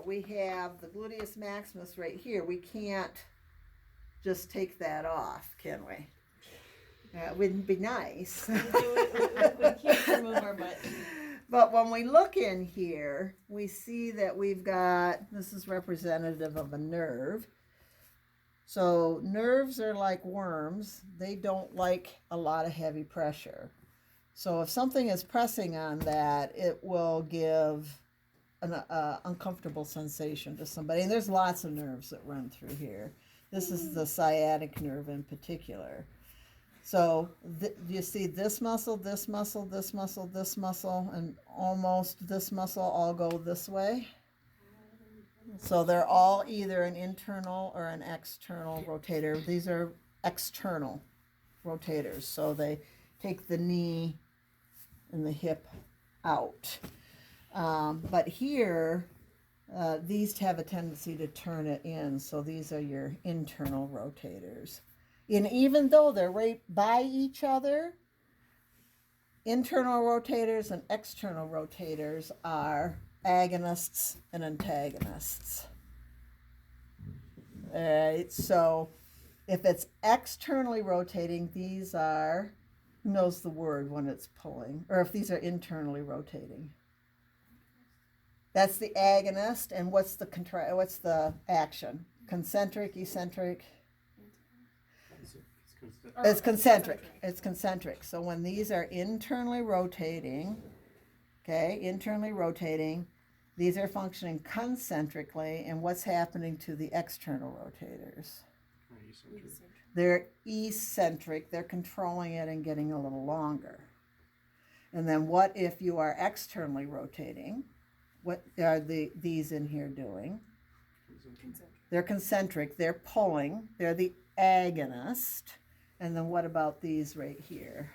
We have the gluteus maximus right here. We can't just take that off, can we? It wouldn't be nice. We can't remove our butt. But when we look in here, we see that we've got, this is representative of a nerve. So nerves are like worms. They don't like a lot of heavy pressure. So if something is pressing on that, it will give an uncomfortable sensation to somebody. And there's lots of nerves that run through here. This is the sciatic nerve in particular. So you see this muscle, this muscle, this muscle, this muscle, and almost this muscle all go this way. So they're all either an internal or an external rotator. These are external rotators. So they take the knee and the hip out. But here, these have a tendency to turn it in. So these are your internal rotators. And even though they're right by each other, internal rotators and external rotators are agonists and antagonists. All right, so if it's externally rotating, these are, who knows the word when it's pulling, or if these are internally rotating. That's the agonist, and what's the action? Concentric, eccentric? It's concentric. It's concentric. So when these are internally rotating, these are functioning concentrically, and what's happening to the external rotators? They're eccentric. They're controlling it and getting a little longer. And then what if you are externally rotating? What are these in here doing? They're concentric. They're pulling. They're the agonist. And then what about these right here?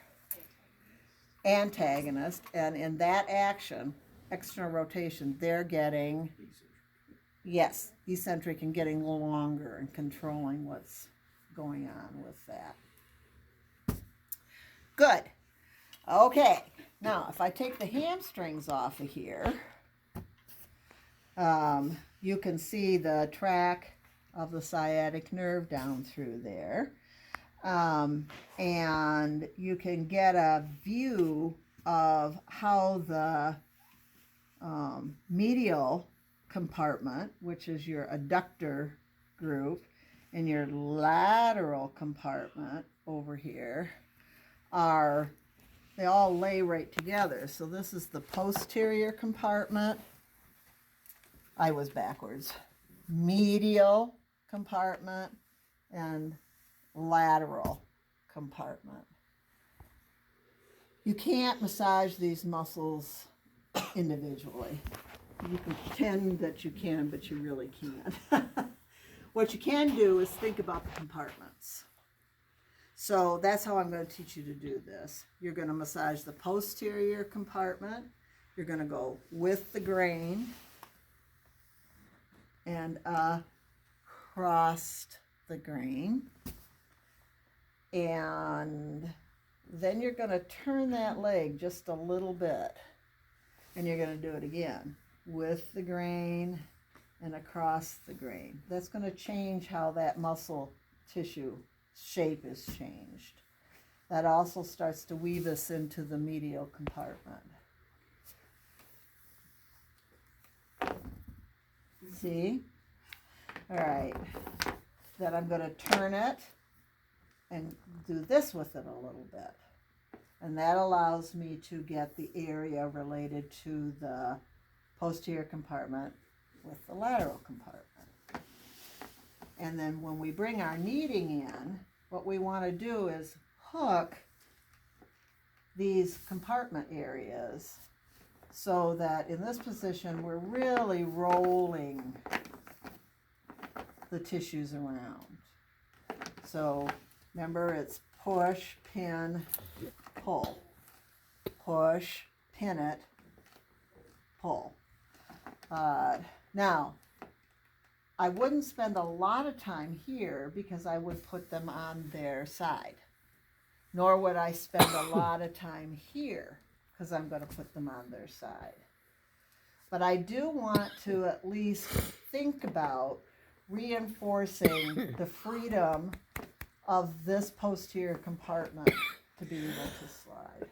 Antagonist. And in that action, external rotation, they're getting, yes, eccentric and getting longer and controlling what's going on with that. Good. Okay. Now, if I take the hamstrings off of here, you can see the track of the sciatic nerve down through there. And you can get a view of how the medial compartment, which is your adductor group, and your lateral compartment over here they all lay right together. So this is the posterior compartment. I was backwards. Medial compartment and lateral compartment. You can't massage these muscles individually. You can pretend that you can, but you really can't. What you can do is think about the compartments. So that's how I'm going to teach you to do this. You're going to massage the posterior compartment. You're going to go with the grain and across the grain. And then you're going to turn that leg just a little bit. And you're going to do it again with the grain and across the grain. That's going to change how that muscle tissue shape is changed. That also starts to weave us into the medial compartment. See? All right. Then I'm going to turn it and do this with it a little bit. And that allows me to get the area related to the posterior compartment with the lateral compartment. And then when we bring our kneading in, what we want to do is hook these compartment areas so that in this position we're really rolling the tissues around. So remember, it's push, pin, pull. Push, pin it, pull. Now, I wouldn't spend a lot of time here because I would put them on their side. Nor would I spend a lot of time here because I'm going to put them on their side. But I do want to at least think about reinforcing the freedom of this posterior compartment to be able to slide.